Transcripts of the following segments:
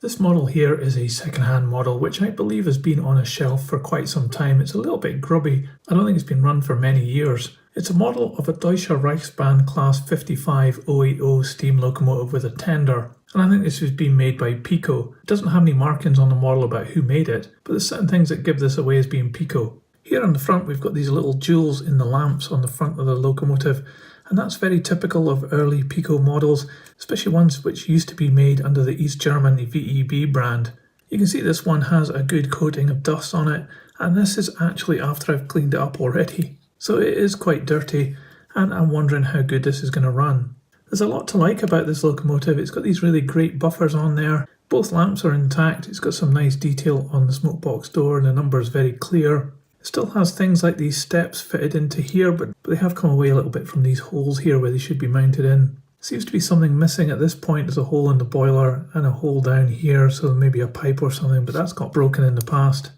This model here is a second-hand model, which I believe has been on a shelf for quite some time. It's a little bit grubby. I don't think it's been run for many years. It's a model of a Deutsche Reichsbahn Class 55080 steam locomotive with a tender, and I think this has been made by Piko. It doesn't have any markings on the model about who made it, but there's certain things that give this away as being Piko. Here on the front we've got these little jewels in the lamps on the front of the locomotive, and that's very typical of early Piko models, especially ones which used to be made under the East German VEB brand. You can see this one has a good coating of dust on it, and this is actually after I've cleaned it up already. So it is quite dirty, and I'm wondering how good this is going to run. There's a lot to like about this locomotive. It's got these really great buffers on there. Both lamps are intact. It's got some nice detail on the smoke box door, and the number is very clear. It still has things like these steps fitted into here, but they have come away a little bit from these holes here where they should be mounted in. Seems to be something missing at this point. There's a hole in the boiler and a hole down here, so maybe a pipe or something, but that's got broken in the past.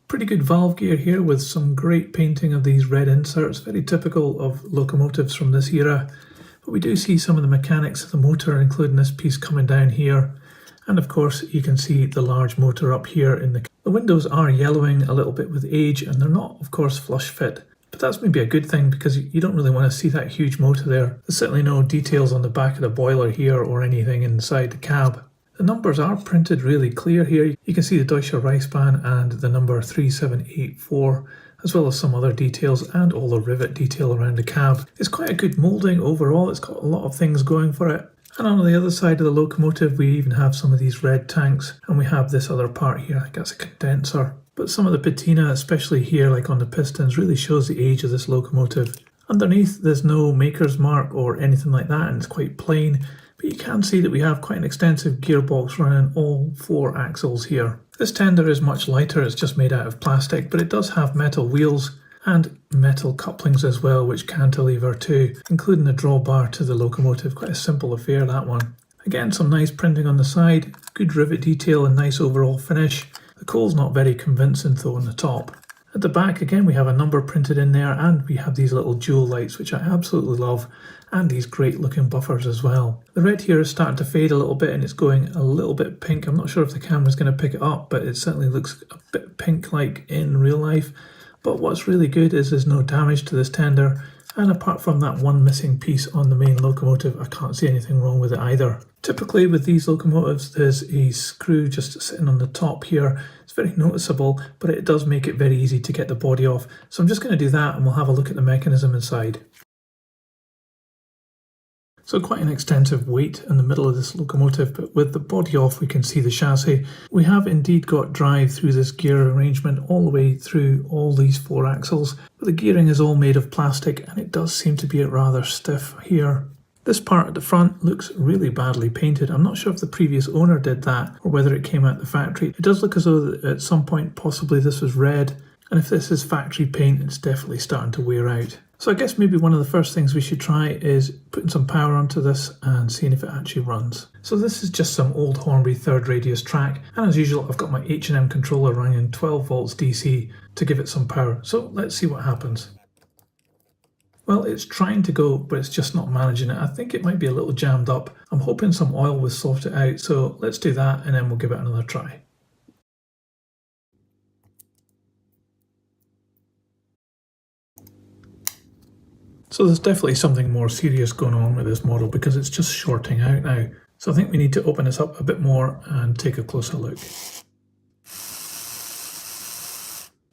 Pretty good valve gear here with some great painting of these red inserts, very typical of locomotives from this era. But we do see some of the mechanics of the motor, including this piece coming down here. And of course you can see the large motor up here in the windows are yellowing a little bit with age, and they're not of course flush fit. But that's maybe a good thing because you don't really want to see that huge motor there. There's certainly no details on the back of the boiler here or anything inside the cab. The numbers are printed really clear here. You can see the Deutsche Reichsbahn and the number 3784, as well as some other details and all the rivet detail around the cab. It's quite a good moulding overall. It's got a lot of things going for it. And on the other side of the locomotive we even have some of these red tanks, and we have this other part here. I think that's a condenser. But some of the patina, especially here like on the pistons, really shows the age of this locomotive. Underneath there's no maker's mark or anything like that, and it's quite plain. But you can see that we have quite an extensive gearbox running all 4 axles here. This tender is much lighter, it's just made out of plastic, but it does have metal wheels and metal couplings as well, which cantilever too, including the drawbar to the locomotive. Quite a simple affair, that one. Again, some nice printing on the side, good rivet detail and nice overall finish. The coal's not very convincing though on the top. At the back again we have a number printed in there, and we have these little jewel lights which I absolutely love, and these great looking buffers as well. The red here is starting to fade a little bit and it's going a little bit pink. I'm not sure if the camera's going to pick it up, but it certainly looks a bit pink like in real life. But what's really good is there's no damage to this tender, and apart from that one missing piece on the main locomotive, I can't see anything wrong with it either. Typically with these locomotives there's a screw just sitting on the top here. It's very noticeable, but it does make it very easy to get the body off. So I'm just going to do that and we'll have a look at the mechanism inside. So quite an extensive weight in the middle of this locomotive, but with the body off we can see the chassis. We have indeed got drive through this gear arrangement all the way through all these 4 axles, but the gearing is all made of plastic and it does seem to be rather stiff here. This part at the front looks really badly painted. I'm not sure if the previous owner did that or whether it came out the factory. It does look as though at some point possibly this was red, and if this is factory paint it's definitely starting to wear out. So I guess maybe one of the first things we should try is putting some power onto this and seeing if it actually runs. So this is just some old Hornby 3rd radius track, and as usual I've got my H&M controller running 12 volts DC to give it some power. So let's see what happens. Well, it's trying to go, but it's just not managing it. I think it might be a little jammed up. I'm hoping some oil will sort it out, so let's do that and then we'll give it another try. So there's definitely something more serious going on with this model because it's just shorting out now. So I think we need to open this up a bit more and take a closer look.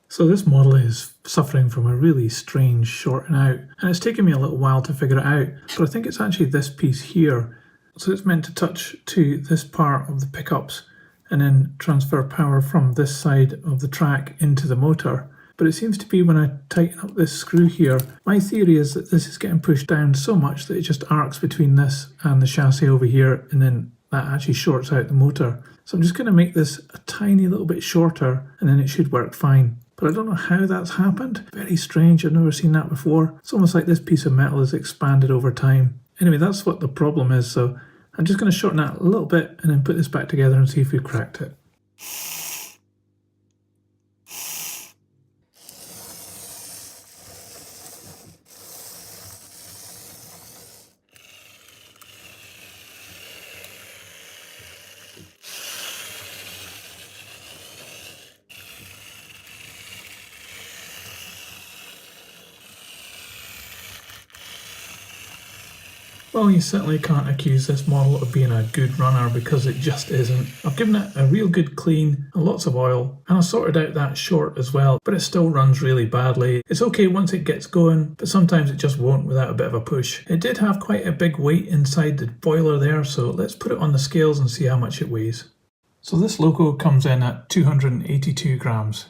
So this model is suffering from a really strange shorting out, and it's taken me a little while to figure it out, but I think it's actually this piece here. So it's meant to touch to this part of the pickups and then transfer power from this side of the track into the motor. But it seems to be when I tighten up this screw here, my theory is that this is getting pushed down so much that it just arcs between this and the chassis over here, and then that actually shorts out the motor. So I'm just going to make this a tiny little bit shorter and then it should work fine. But I don't know how that's happened. Very strange, I've never seen that before. It's almost like this piece of metal has expanded over time. Anyway, that's what the problem is, so I'm just going to shorten that a little bit and then put this back together and see if we've cracked it. Well, you certainly can't accuse this model of being a good runner because it just isn't. I've given it a real good clean and lots of oil, and I sorted out that short as well, but it still runs really badly. It's okay once it gets going, but sometimes it just won't without a bit of a push. It did have quite a big weight inside the boiler there, so let's put it on the scales and see how much it weighs. So this loco comes in at 282 grams.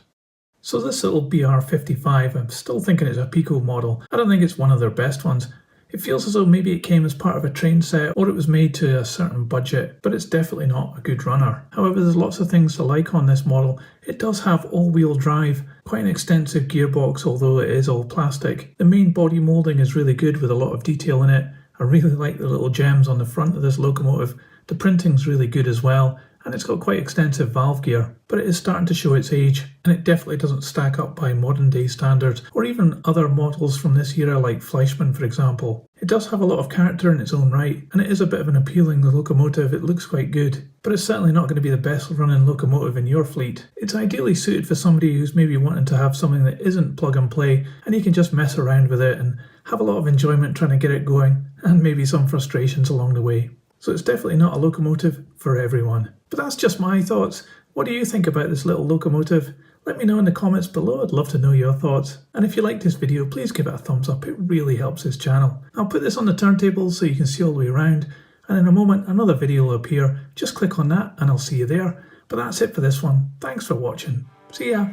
So this little BR55, I'm still thinking it's a Piko model. I don't think it's one of their best ones. It feels as though maybe it came as part of a train set or it was made to a certain budget, but it's definitely not a good runner. However, there's lots of things to like on this model. It does have all-wheel drive, quite an extensive gearbox although it is all plastic. The main body moulding is really good with a lot of detail in it. I really like the little gems on the front of this locomotive. The printing's really good as well, and it's got quite extensive valve gear, but it is starting to show its age, and it definitely doesn't stack up by modern day standards, or even other models from this era like Fleischmann for example. It does have a lot of character in its own right, and it is a bit of an appealing locomotive. It looks quite good, but it's certainly not going to be the best running locomotive in your fleet. It's ideally suited for somebody who's maybe wanting to have something that isn't plug and play, and you can just mess around with it and have a lot of enjoyment trying to get it going, and maybe some frustrations along the way. So it's definitely not a locomotive for everyone. But that's just my thoughts. What do you think about this little locomotive? Let me know in the comments below. I'd love to know your thoughts. And if you like this video, please give it a thumbs up. It really helps this channel. I'll put this on the turntable so you can see all the way around. And in a moment, another video will appear. Just click on that and I'll see you there. But that's it for this one. Thanks for watching. See ya.